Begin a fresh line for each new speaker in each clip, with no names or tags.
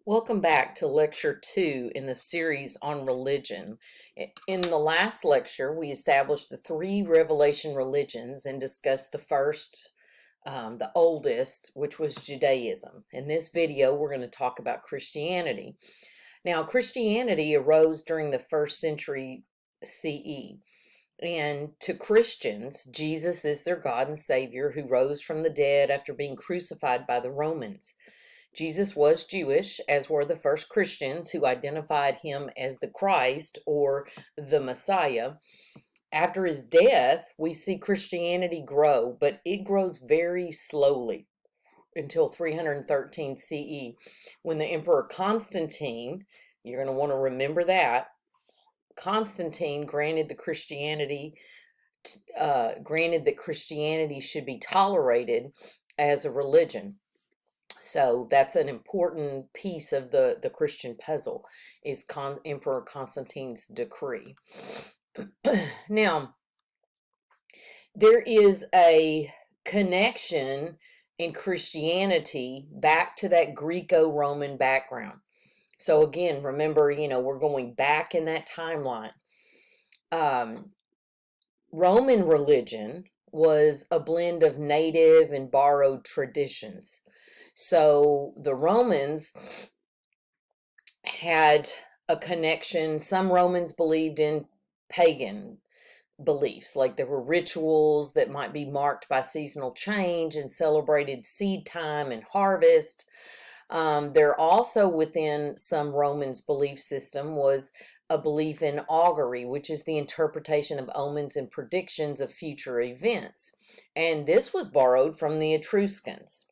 Welcome back to Lecture 2 in the series on religion. In the last lecture, we established the three revelation religions and discussed the first, the oldest, which was Judaism. In this video, we're going to talk about Christianity. Now, Christianity arose during the first century CE. And to Christians, Jesus is their God and Savior who rose from the dead after being crucified by the Romans. Jesus was Jewish, as were the first Christians who identified him as the Christ or the Messiah. After his death, we see Christianity grow, but it grows very slowly until 313 CE, when the Emperor Constantine, you're going to want to remember that, Constantine granted that Christianity should be tolerated as a religion. So that's an important piece of the Christian puzzle, is Emperor Constantine's decree. Now, there is a connection in Christianity back to that Greco-Roman background. So again, remember, we're going back in that timeline. Roman religion was a blend of native and borrowed traditions. So the Romans had a connection. Some Romans believed in pagan beliefs, like there were rituals that might be marked by seasonal change and celebrated seed time and harvest. There also, within some Romans' belief system, was a belief in augury, which is the interpretation of omens and predictions of future events. And this was borrowed from the Etruscans.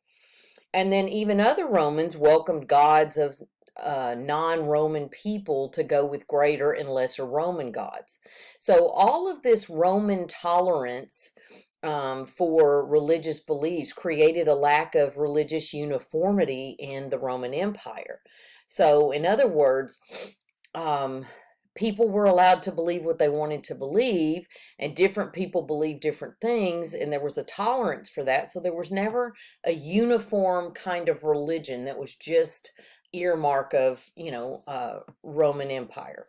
And then even other Romans welcomed gods of non-Roman people to go with greater and lesser Roman gods. So all of this Roman tolerance for religious beliefs created a lack of religious uniformity in the Roman Empire. So in other words, people were allowed to believe what they wanted to believe, and different people believed different things, and there was a tolerance for that. So there was never a uniform kind of religion that was just earmark of, Roman Empire.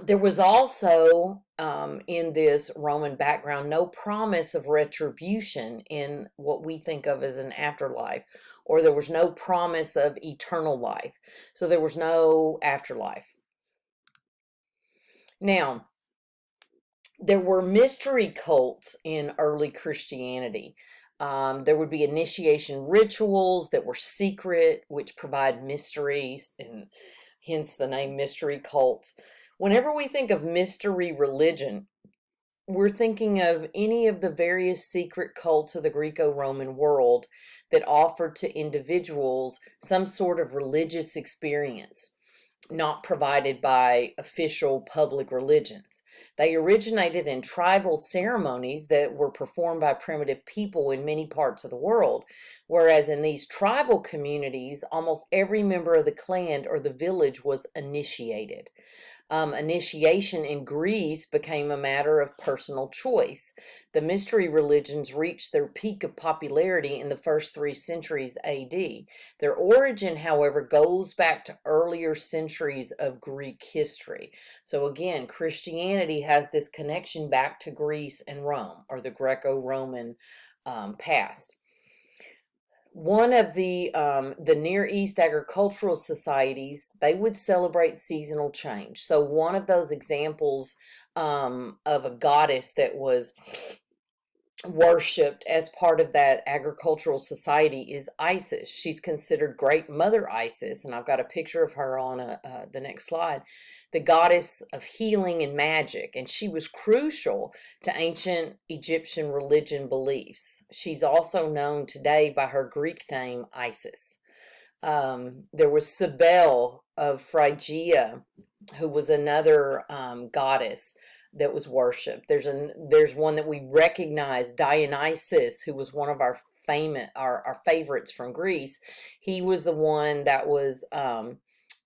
There was also, in this Roman background, no promise of retribution in what we think of as an afterlife, or there was no promise of eternal life. So there was no afterlife. Now, there were mystery cults in early Christianity. There would be initiation rituals that were secret, which provide mysteries, and hence the name mystery cults. Whenever we think of mystery religion, we're thinking of any of the various secret cults of the Greco-Roman world that offered to individuals some sort of religious experience, not provided by official public religions. They originated in tribal ceremonies that were performed by primitive people in many parts of the world, whereas in these tribal communities, almost every member of the clan or the village was initiated. Initiation in Greece became a matter of personal choice. The mystery religions reached their peak of popularity in the first 3 centuries AD. Their origin, however, goes back to earlier centuries of Greek history. So again, Christianity has this connection back to Greece and Rome, or the Greco-Roman past. One of the Near East agricultural societies, they would celebrate seasonal change. So one of those examples of a goddess that was worshipped as part of that agricultural society is Isis. She's considered Great Mother Isis, and I've got a picture of her on the next slide, the goddess of healing and magic, and she was crucial to ancient Egyptian religion beliefs. She's also known today by her Greek name, Isis. There was Cybele of Phrygia, who was another goddess that was worshipped. There's one that we recognize, Dionysus, who was one of our favorites from Greece. He was the one that was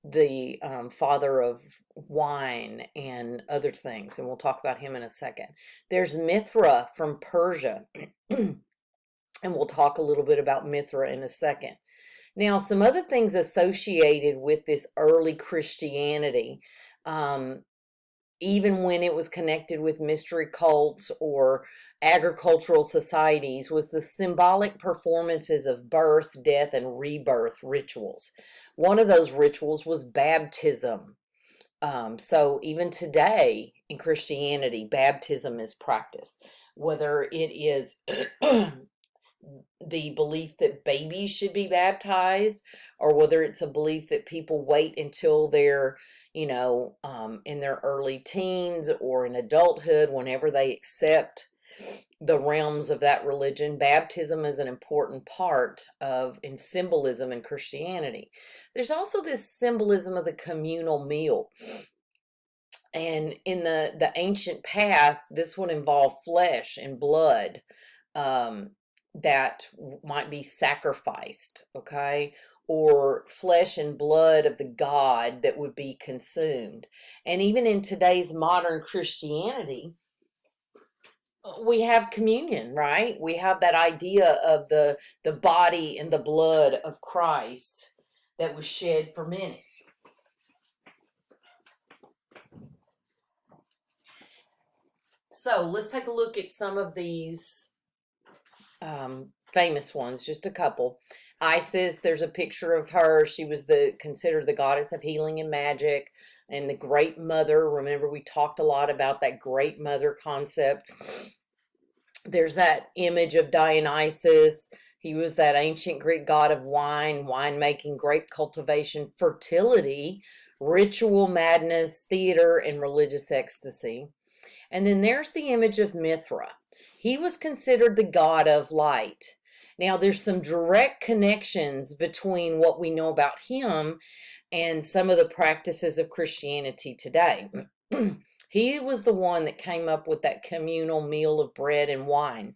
the father of wine and other things, and we'll talk about him in a second. There's Mithra from Persia, and we'll talk a little bit about Mithra in a second. Now, some other things associated with this early Christianity, um, even when it was connected with mystery cults or agricultural societies, was the symbolic performances of birth, death, and rebirth rituals. One of those rituals was baptism. So even today in Christianity, baptism is practiced, whether it is the belief that babies should be baptized, or whether it's a belief that people wait until they're, in their early teens or in adulthood, whenever they accept the realms of that religion. Baptism is an important part of in symbolism in Christianity. There's also this symbolism of the communal meal. And in the ancient past, this would involve flesh and blood, um, that might be sacrificed, okay? Or flesh and blood of the god that would be consumed. And even in today's modern Christianity, we have communion, right? We have that idea of the body and the blood of Christ that was shed for many. So let's take a look at some of these famous ones, just a couple. Isis, there's a picture of her. She was considered the goddess of healing and magic, and the Great Mother. Remember, we talked a lot about that Great Mother concept. There's that image of Dionysus. He was that ancient Greek god of wine, winemaking, grape cultivation, fertility, ritual madness, theater, and religious ecstasy. And then there's the image of Mithra. He was considered the god of light. Now, there's some direct connections between what we know about him and some of the practices of Christianity today. He was the one that came up with that communal meal of bread and wine.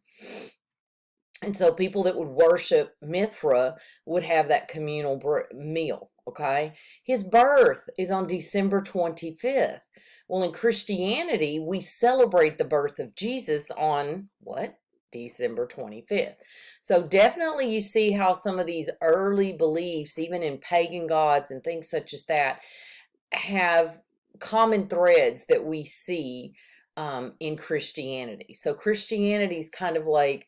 And so people that would worship Mithra would have that communal meal, okay? His birth is on December 25th. Well, in Christianity, we celebrate the birth of Jesus on what? December 25th. So definitely you see how some of these early beliefs, even in pagan gods and things such as that, have common threads that we see in Christianity. So Christianity is kind of like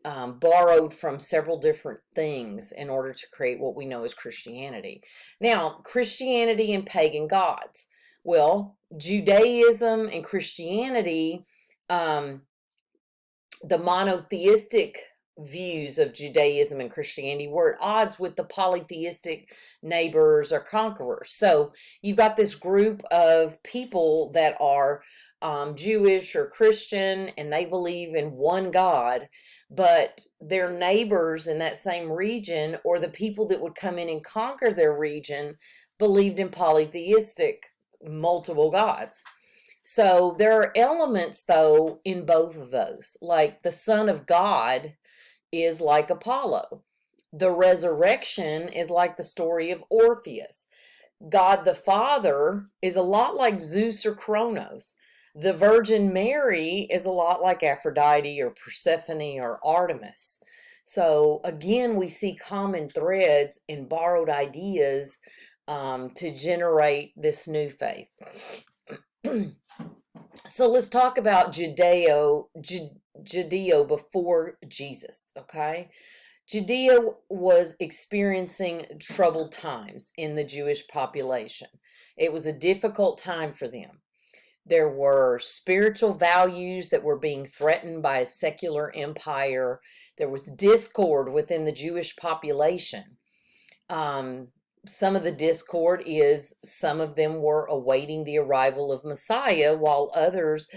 borrowed from several different things in order to create what we know as Christianity. Now, Christianity and pagan gods. Well, Judaism and Christianity, the monotheistic views of Judaism and Christianity were at odds with the polytheistic neighbors or conquerors. So you've got this group of people that are Jewish or Christian, and they believe in one God, but their neighbors in that same region, or the people that would come in and conquer their region, believed in polytheistic multiple gods. So there are elements, though, in both of those. Like the Son of God is like Apollo. The resurrection is like the story of Orpheus. God the Father is a lot like Zeus or Kronos. The Virgin Mary is a lot like Aphrodite or Persephone or Artemis. So again, we see common threads and borrowed ideas to generate this new faith. So let's talk about Judeo before Jesus, okay? Judea was experiencing troubled times in the Jewish population. It was a difficult time for them. There were spiritual values that were being threatened by a secular empire. There was discord within the Jewish population. Some of the discord is some of them were awaiting the arrival of Messiah, while others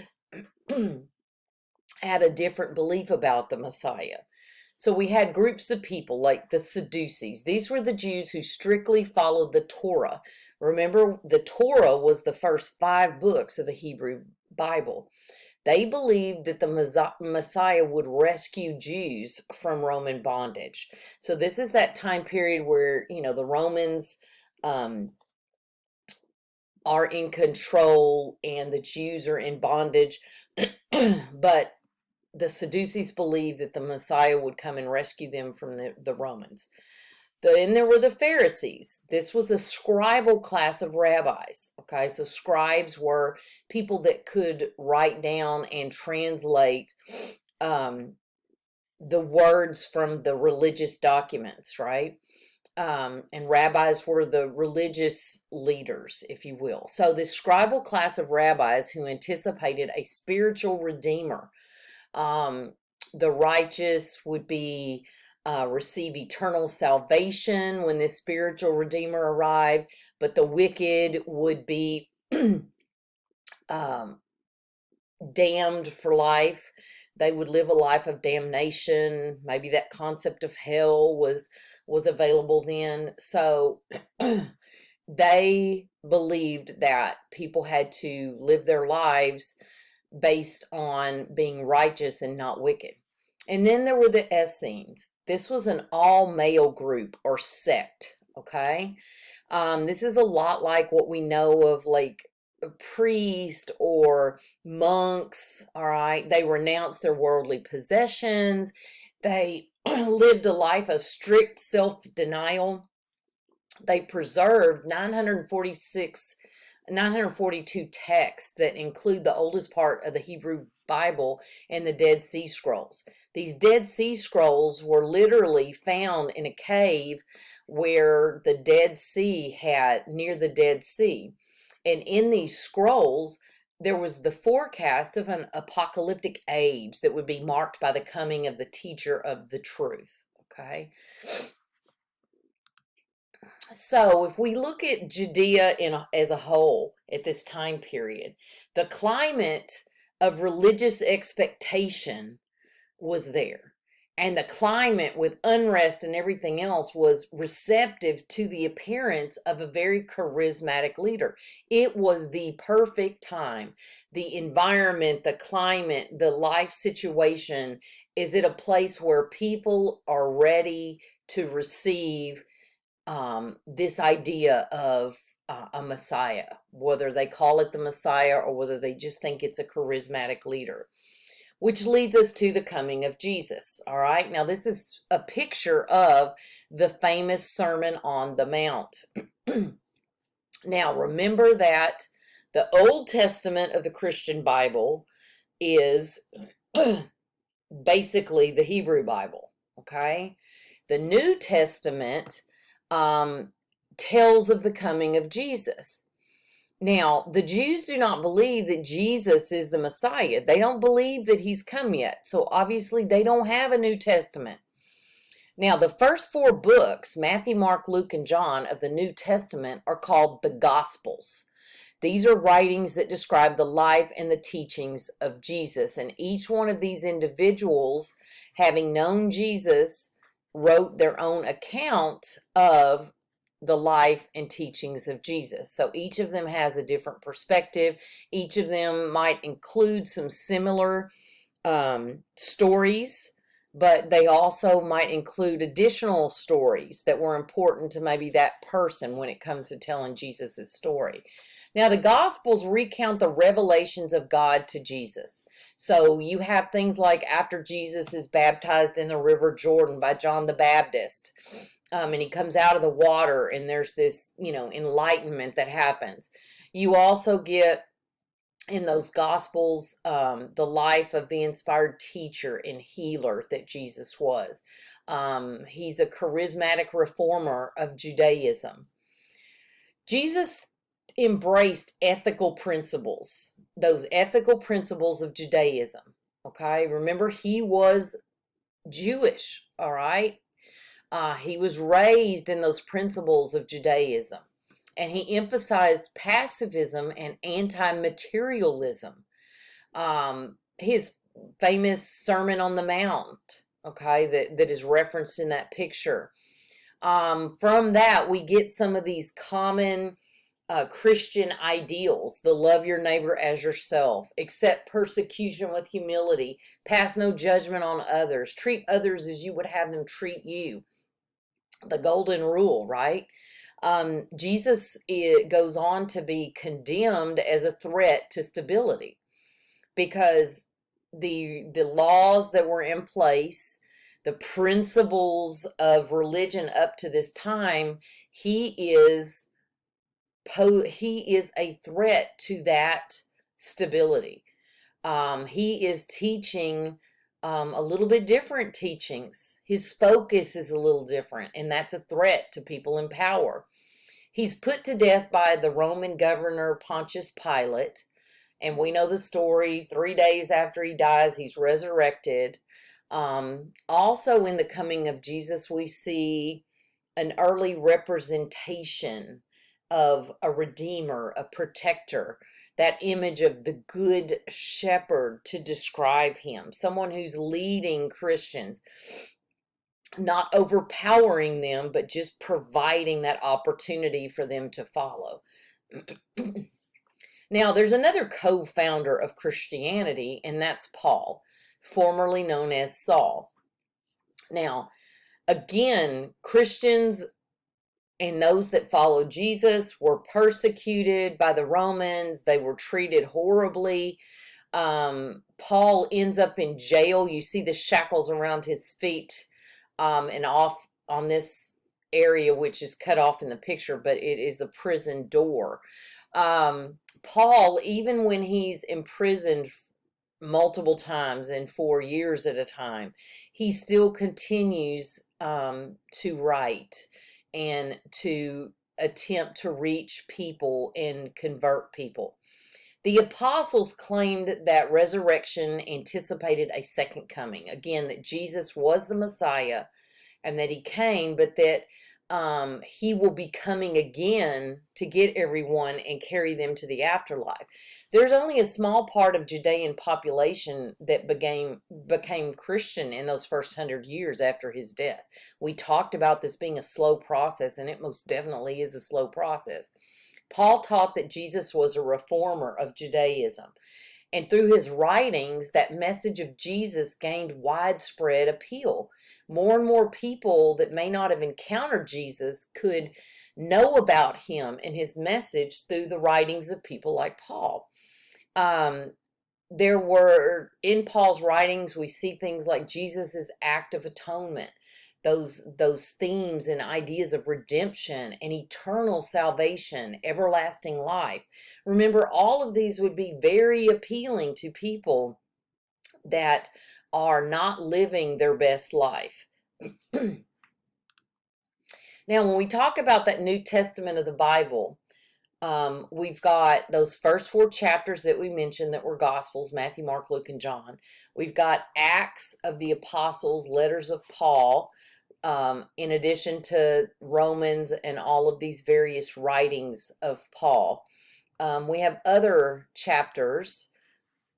had a different belief about the Messiah. So we had groups of people like the Sadducees. These were the Jews who strictly followed the Torah. Remember, the Torah was the first 5 books of the Hebrew Bible. They believed that the Messiah would rescue Jews from Roman bondage. So this is that time period where, the Romans are in control and the Jews are in bondage. But the Sadducees believed that the Messiah would come and rescue them from the Romans. Then there were the Pharisees. This was a scribal class of rabbis. Okay, so scribes were people that could write down and translate the words from the religious documents, right? And rabbis were the religious leaders, if you will. So this scribal class of rabbis who anticipated a spiritual redeemer. The righteous would be receive eternal salvation when this spiritual redeemer arrived, but the wicked would be damned for life. They would live a life of damnation. Maybe that concept of hell was available then. So they believed that people had to live their lives based on being righteous and not wicked. And then there were the Essenes. This was an all-male group or sect, okay? This is a lot like what we know of like a priest or monks, all right? They renounced their worldly possessions. They lived a life of strict self-denial. They preserved 942 texts that include the oldest part of the Hebrew Bible and the Dead Sea Scrolls. These Dead Sea Scrolls were literally found in a cave where the Dead Sea had, near the Dead Sea. And in these scrolls, there was the forecast of an apocalyptic age that would be marked by the coming of the teacher of the truth. Okay. So if we look at Judea as a whole at this time period, the climate of religious expectation was there. And the climate with unrest and everything else was receptive to the appearance of a very charismatic leader. It was the perfect time. The environment, the climate, the life situation is at a place where people are ready to receive this idea of a Messiah, whether they call it the Messiah or whether they just think it's a charismatic leader. Which leads us to the coming of Jesus. All right. Now, this is a picture of the famous Sermon on the Mount. Now, remember that the Old Testament of the Christian Bible is basically the Hebrew Bible. Okay. The New Testament tells of the coming of Jesus. Now, the Jews do not believe that Jesus is the Messiah. They don't believe that he's come yet. So obviously they don't have a New Testament. Now, the first 4 books, Matthew, Mark, Luke, and John of the New Testament, are called the Gospels. These are writings that describe the life and the teachings of Jesus. And each one of these individuals, having known Jesus, wrote their own account of the life and teachings of Jesus. So each of them has a different perspective. Each of them might include some similar stories, but they also might include additional stories that were important to maybe that person when it comes to telling Jesus's story. Now, the Gospels recount the revelations of God to Jesus. So you have things like after Jesus is baptized in the River Jordan by John the Baptist, and he comes out of the water and there's this, enlightenment that happens. You also get in those Gospels the life of the inspired teacher and healer that Jesus was. He's a charismatic reformer of Judaism. Jesus embraced ethical principles, those ethical principles of Judaism. Okay, remember he was Jewish, all right? He was raised in those principles of Judaism, and he emphasized pacifism and anti-materialism. His famous Sermon on the Mount, okay, that is referenced in that picture. From that, we get some of these common Christian ideals: the love your neighbor as yourself, accept persecution with humility, pass no judgment on others, treat others as you would have them treat you. The golden rule, right? Jesus goes on to be condemned as a threat to stability because the laws that were in place, the principles of religion up to this time, he is a threat to that stability. He is teaching a little bit different teachings. His focus is a little different, and that's a threat to people in power. He's put to death by the Roman governor Pontius Pilate, and we know the story. 3 days after he dies, he's resurrected. Also, in the coming of Jesus, we see an early representation of a redeemer, a protector, that image of the good shepherd to describe him, someone who's leading Christians, not overpowering them, but just providing that opportunity for them to follow. Now, there's another co-founder of Christianity, and that's Paul, formerly known as Saul. Now, again, Christians and those that followed Jesus were persecuted by the Romans. They were treated horribly. Paul ends up in jail. You see the shackles around his feet and off on this area, which is cut off in the picture, but it is a prison door. Paul, even when he's imprisoned multiple times and for years at a time, he still continues to write and to attempt to reach people and convert people. The apostles claimed that resurrection anticipated a second coming. Again, that Jesus was the Messiah and that he came, but that he will be coming again to get everyone and carry them to the afterlife. There's only a small part of Judean population that became Christian in those first 100 years after his death. We talked about this being a slow process, and it most definitely is a slow process. Paul taught that Jesus was a reformer of Judaism. And through his writings, that message of Jesus gained widespread appeal. More and more people that may not have encountered Jesus could know about him and his message through the writings of people like Paul. There were, in Paul's writings, we see things like Jesus's act of atonement, those themes and ideas of redemption and eternal salvation, everlasting life. Remember, all of these would be very appealing to people that are not living their best life. Now, when we talk about that New Testament of the Bible, we've got those first 4 chapters that we mentioned that were Gospels, Matthew, Mark, Luke, and John. We've got Acts of the Apostles, letters of Paul, in addition to Romans and all of these various writings of Paul. We have other chapters.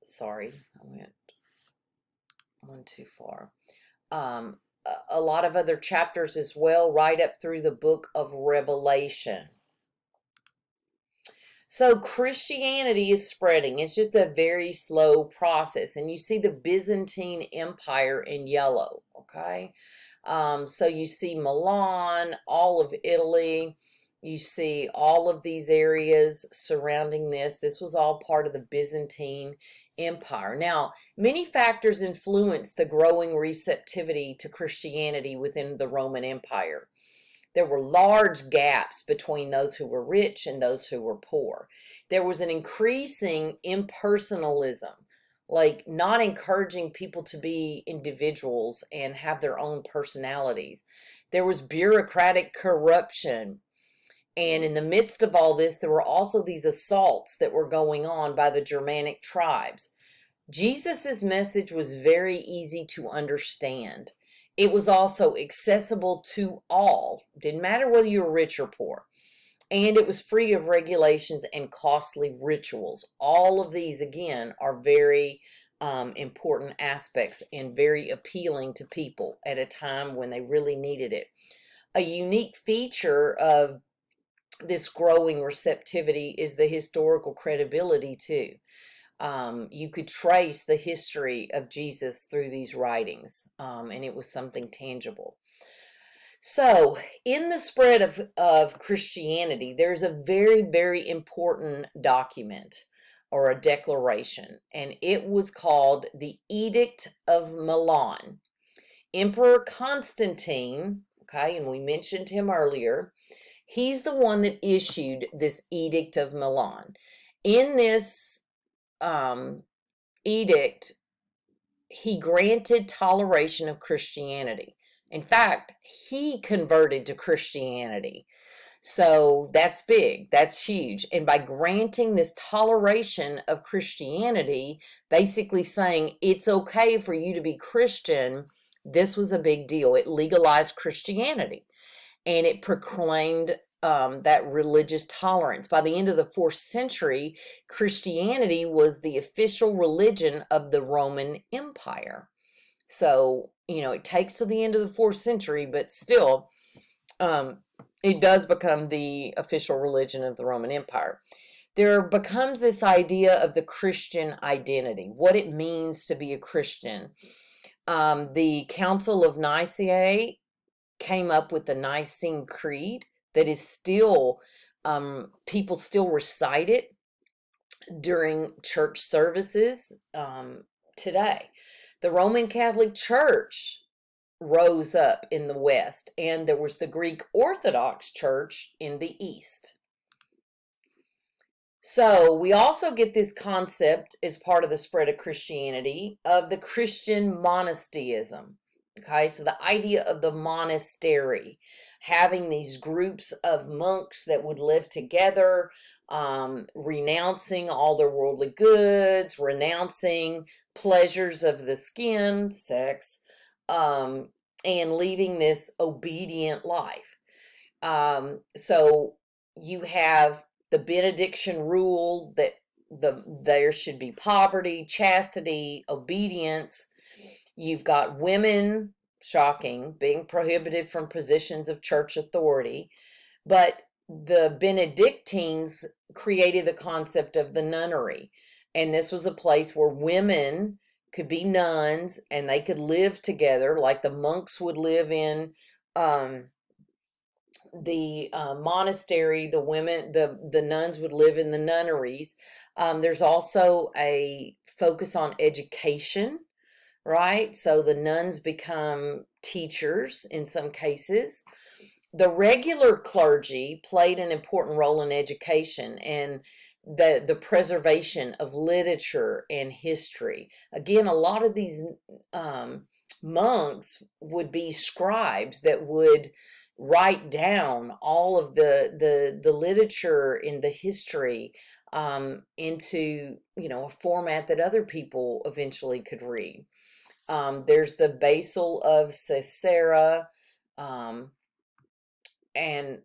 Sorry, I went one too far. A lot of other chapters as well, right up through the book of Revelation. So Christianity is spreading. It's just a very slow process. And you see the Byzantine Empire in yellow, okay? So you see Milan, all of Italy. You see all of these areas surrounding this. This was all part of the Byzantine Empire. Now, many factors influenced the growing receptivity to Christianity within the Roman Empire. There were large gaps between those who were rich and those who were poor. There was an increasing impersonalism, like not encouraging people to be individuals and have their own personalities. There was bureaucratic corruption. And in the midst of all this, there were also these assaults that were going on by the Germanic tribes. Jesus's message was very easy to understand. It was also accessible to all. Didn't matter whether you were rich or poor. And it was free of regulations and costly rituals. All of these, again, are very important aspects and very appealing to people at a time when they really needed it. A unique feature of this growing receptivity is the historical credibility too. You could trace the history of Jesus through these writings, and it was something tangible. So, in the spread of Christianity, there's a very, very important document or a declaration, and it was called the Edict of Milan. Emperor Constantine, okay, and we mentioned him earlier, he's the one that issued this Edict of Milan. In this edict, he granted toleration of Christianity. In fact, he converted to Christianity. So that's big, that's huge. And by granting this toleration of Christianity, basically saying it's okay for you to be Christian, this was a big deal. It legalized Christianity and it proclaimed that religious tolerance. By the end of the 4th century, Christianity was the official religion of the Roman Empire. So, it takes to the end of the 4th century, but still, it does become the official religion of the Roman Empire. There becomes this idea of the Christian identity, what it means to be a Christian. The Council of Nicaea came up with the Nicene Creed that is still, people still recite it during church services today. The Roman Catholic Church rose up in the West, and there was the Greek Orthodox Church in the East. So we also get this concept as part of the spread of Christianity of the Christian monasterism. Okay, so the idea of the monastery, having these groups of monks that would live together, renouncing all their worldly goods, renouncing pleasures of the skin, sex, and leading this obedient life. So you have the benediction rule that there should be poverty, chastity, obedience. You've got women, shocking, being prohibited from positions of church authority. But the Benedictines created the concept of the nunnery. And this was a place where women could be nuns and they could live together like the monks would live in the monastery. The women, the nuns would live in the nunneries. There's also a focus on education, right? So the nuns become teachers in some cases. The regular clergy played an important role in education and the preservation of literature and history. Again, a lot of these monks would be scribes that would write down all of the literature and the history into a format that other people eventually could read. There's the Basil of Caesarea, and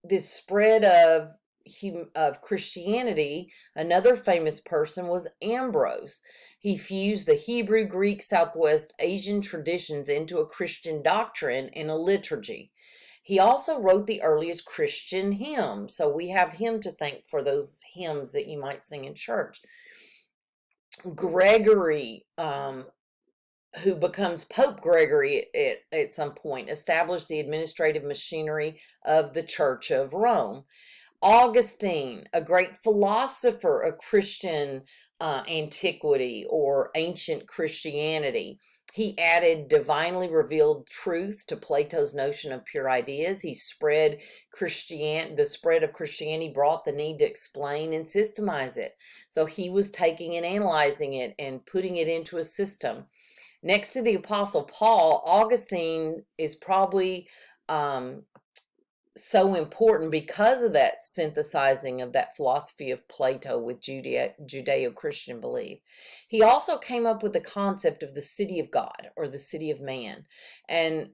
this spread of Christianity. Another famous person was Ambrose. He fused the Hebrew, Greek, Southwest Asian traditions into a Christian doctrine and a liturgy. He also wrote the earliest Christian hymns, so we have him to thank for those hymns that you might sing in church. Gregory, who becomes Pope Gregory at some point, established the administrative machinery of the Church of Rome. Augustine, a great philosopher of Christian antiquity or ancient Christianity, he added divinely revealed truth to Plato's notion of pure ideas. He spread the spread of Christianity brought the need to explain and systemize it. So he was taking and analyzing it and putting it into a system. Next to the Apostle Paul, Augustine is probably so important because of that synthesizing of that philosophy of Plato with Judeo-Christian belief. He also came up with the concept of the city of God or the city of man. And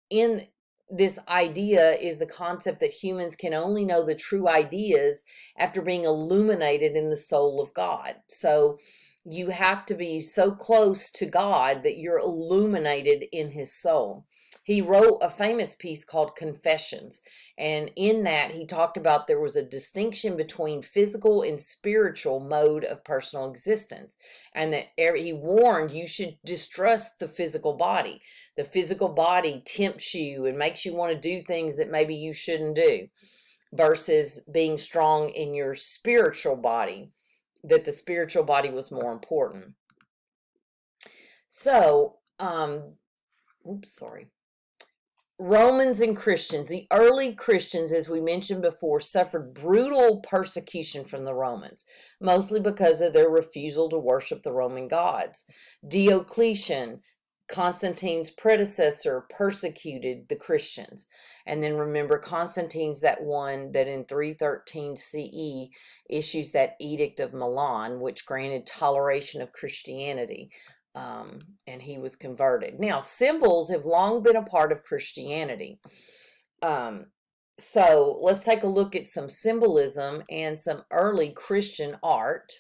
in this idea is the concept that humans can only know the true ideas after being illuminated in the soul of God. So you have to be so close to God that you're illuminated in his soul. He wrote a famous piece called Confessions. And in that, he talked about there was a distinction between physical and spiritual mode of personal existence. And that he warned you should distrust the physical body. The physical body tempts you and makes you want to do things that maybe you shouldn't do, versus being strong in your spiritual body, that the spiritual body was more important. So, oops, sorry. Romans and Christians, the early Christians, as we mentioned before, suffered brutal persecution from the Romans, mostly because of their refusal to worship the Roman gods. Diocletian, Constantine's predecessor, persecuted the Christians. And then remember, Constantine's that one that in 313 CE issues that Edict of Milan, which granted toleration of Christianity. And he was converted. Now, symbols have long been a part of Christianity. So let's take a look at some symbolism and some early Christian art.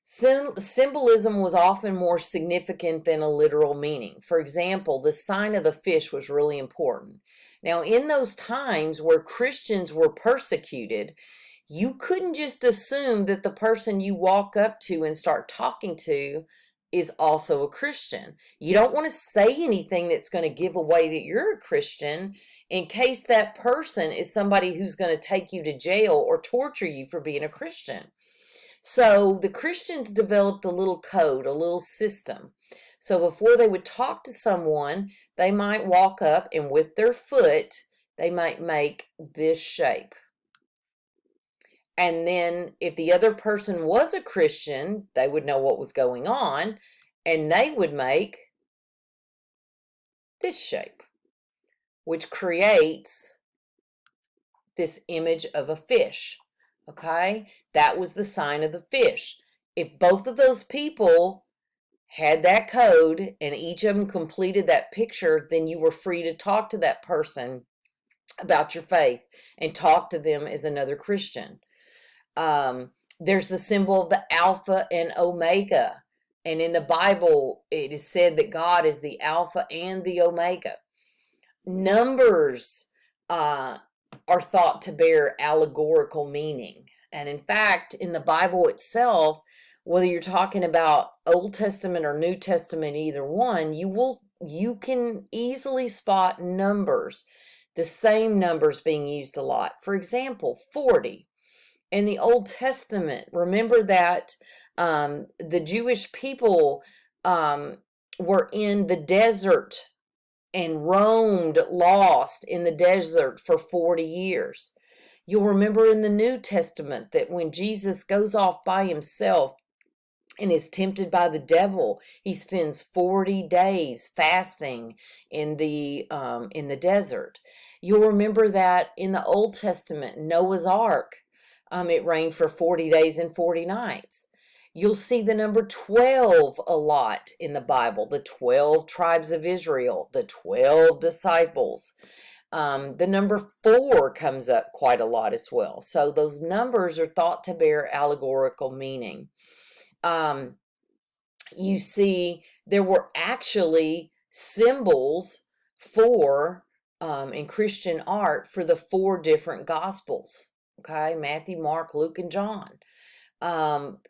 Symbolism was often more significant than a literal meaning. For example, the sign of the fish was really important. Now, in those times where Christians were persecuted, you couldn't just assume that the person you walk up to and start talking to is also a Christian. You don't want to say anything that's going to give away that you're a Christian in case that person is somebody who's going to take you to jail or torture you for being a Christian. So the Christians developed a little code, a little system. So before they would talk to someone, they might walk up and with their foot, they might make this shape. And then if the other person was a Christian, they would know what was going on, and they would make this shape, which creates this image of a fish. Okay? That was the sign of the fish. If both of those people had that code and each of them completed that picture, then you were free to talk to that person about your faith and talk to them as another Christian. There's the symbol of the Alpha and Omega. And in the Bible, it is said that God is the Alpha and the Omega. Numbers are thought to bear allegorical meaning. And in fact, in the Bible itself, whether you're talking about Old Testament or New Testament, either one, you can easily spot numbers, the same numbers being used a lot. For example, 40. In the Old Testament, remember that the Jewish people were in the desert and roamed lost in the desert for 40 years. You'll remember in the New Testament that when Jesus goes off by himself and is tempted by the devil, he spends 40 days fasting in the desert. You'll remember that in the Old Testament, Noah's Ark, it rained for 40 days and 40 nights. You'll see the number 12 a lot in the Bible, the 12 tribes of Israel, the 12 disciples. The number 4 comes up quite a lot as well. So those numbers are thought to bear allegorical meaning. You see, there were actually symbols for, in Christian art, for the 4 different Gospels. Okay, Matthew, Mark, Luke, and John.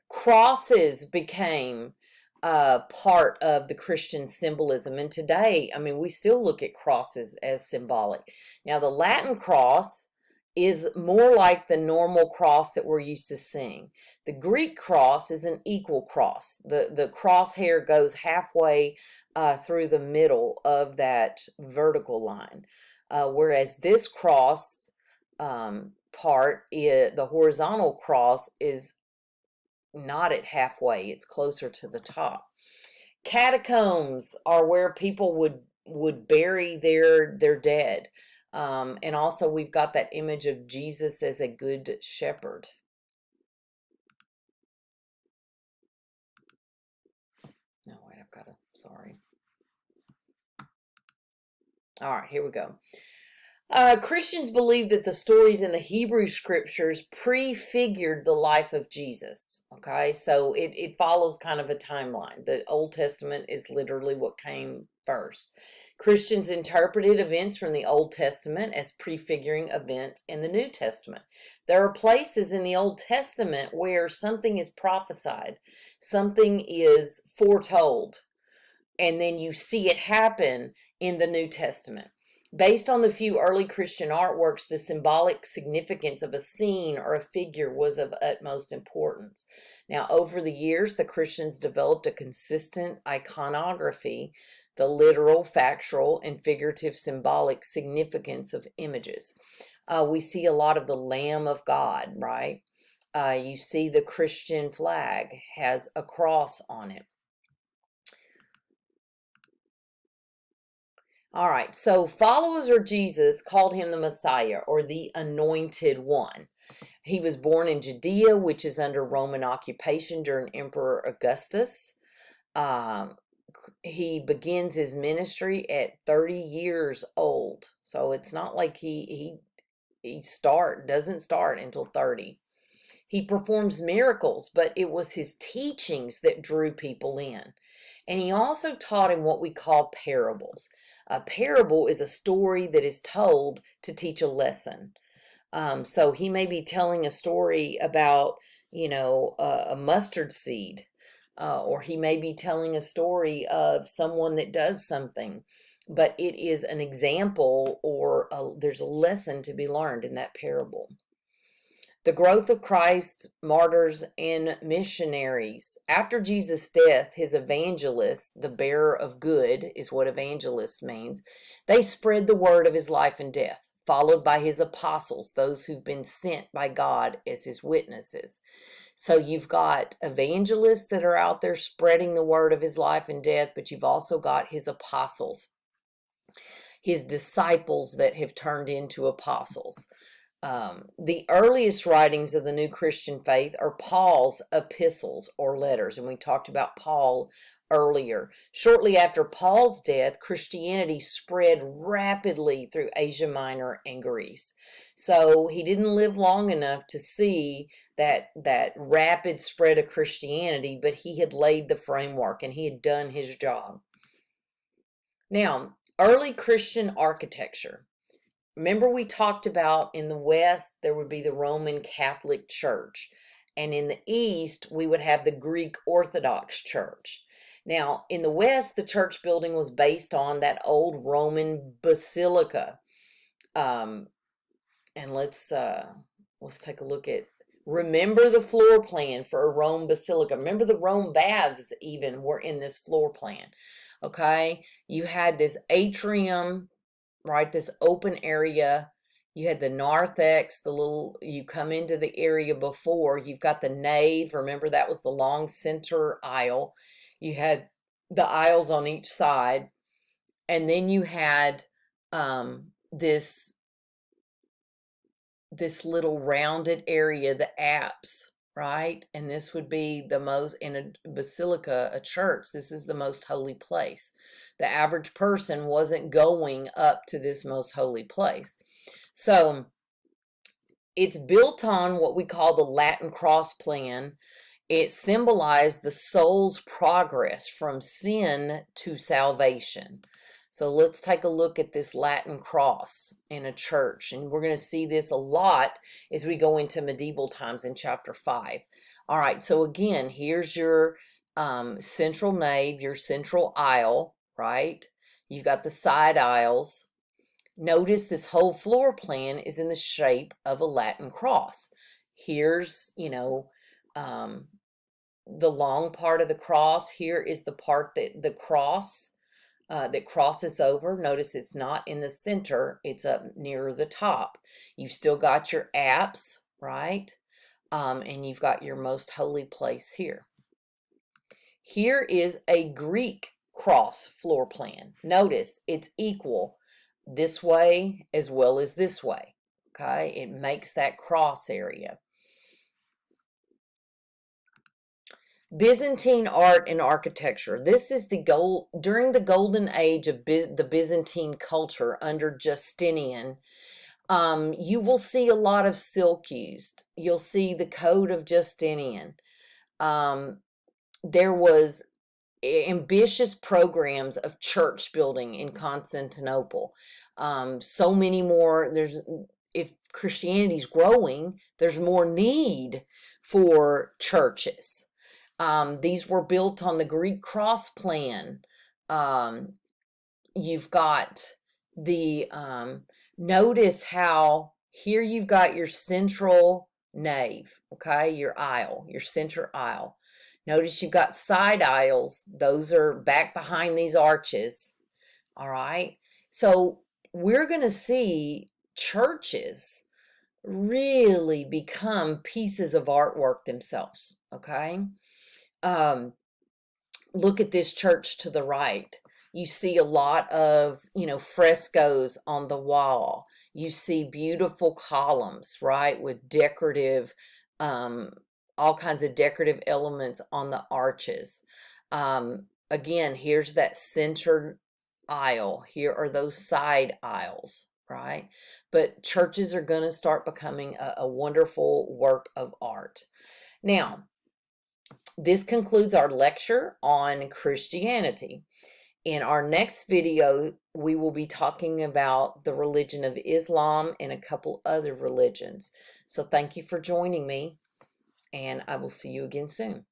Crosses became part of the Christian symbolism. And today, I mean, we still look at crosses as symbolic. Now, the Latin cross is more like the normal cross that we're used to seeing. The Greek cross is an equal cross. The crosshair goes halfway through the middle of that vertical line. Whereas this cross part, the horizontal cross, is not at halfway, it's closer to the top. Catacombs are where people would bury their dead. And also we've got that image of Jesus as a good shepherd. No, wait, I've got to, sorry. All right, here we go. Christians believe that the stories in the Hebrew scriptures prefigured the life of Jesus. Okay, so it follows kind of a timeline. The Old Testament is literally what came first. Christians interpreted events from the Old Testament as prefiguring events in the New Testament. There are places in the Old Testament where something is prophesied, something is foretold, and then you see it happen in the New Testament. Based on the few early Christian artworks, the symbolic significance of a scene or a figure was of utmost importance. Now, over the years, the Christians developed a consistent iconography, the literal, factual, and figurative symbolic significance of images. We see a lot of the Lamb of God, right? You see the Christian flag has a cross on it. All right, so followers of Jesus called him the Messiah or the Anointed One. He was born in Judea, which is under Roman occupation during Emperor Augustus. Um, he begins his ministry at 30 years old, so it's not like he doesn't start until 30. He performs miracles, but it was his teachings that drew people in. And he also taught in what we call parables. A parable is a story that is told to teach a lesson. So he may be telling a story about, a mustard seed, or he may be telling a story of someone that does something, but it is an example or there's a lesson to be learned in that parable. The growth of Christ, martyrs, and missionaries. After Jesus' death, his evangelists, the bearer of good is what evangelist means, they spread the word of his life and death, followed by his apostles, those who've been sent by God as his witnesses. So you've got evangelists that are out there spreading the word of his life and death, but you've also got his apostles, his disciples that have turned into apostles. The earliest writings of the new Christian faith are Paul's epistles or letters, and we talked about Paul earlier. Shortly after Paul's death, Christianity spread rapidly through Asia Minor and Greece. So he didn't live long enough to see that rapid spread of Christianity, but he had laid the framework and he had done his job. Now, early Christian architecture. Remember we talked about in the West, there would be the Roman Catholic Church. And in the East, we would have the Greek Orthodox Church. Now, in the West, the church building was based on that old Roman basilica. And let's take a look at, remember the floor plan for a Rome basilica. Remember the Rome baths even were in this floor plan. Okay, you had this atrium, right, this open area. You had the narthex, you come into the area before, you've got the nave. Remember that was the long center aisle. You had the aisles on each side, and then you had this little rounded area, the apse, right? And this would be the most, in a basilica, a church, this is the most holy place. The average person wasn't going up to this most holy place. So it's built on what we call the Latin cross plan. It symbolized the soul's progress from sin to salvation. So let's take a look at this Latin cross in a church. And we're going to see this a lot as we go into medieval times in chapter 5. All right, so again, here's your central nave, your central aisle, right? You've got the side aisles. Notice this whole floor plan is in the shape of a Latin cross. Here's, the long part of the cross. Here is the part that the cross that crosses over. Notice it's not in the center, it's up near the top. You've still got your apse, right? And you've got your most holy place here. Here is a Greek cross floor plan. Notice it's equal this way as well as this way. Okay, it makes that cross area. Byzantine art and architecture. This is during the golden age of the Byzantine culture under Justinian. You will see a lot of silk used. You'll see the Code of Justinian. There was ambitious programs of church building in Constantinople. So many more. If Christianity's growing, there's more need for churches. These were built on the Greek cross plan. You've got Notice how here you've got your central nave, okay, your aisle, your center aisle. Notice you've got side aisles. Those are back behind these arches. All right. So we're going to see churches really become pieces of artwork themselves. Okay. Look at this church to the right. You see a lot of, frescoes on the wall. You see beautiful columns, right, with decorative, all kinds of decorative elements on the arches. Again, here's that center aisle. Here are those side aisles, right? But churches are going to start becoming a wonderful work of art. Now, this concludes our lecture on Christianity. In our next video, we will be talking about the religion of Islam and a couple other religions. So thank you for joining me, and I will see you again soon.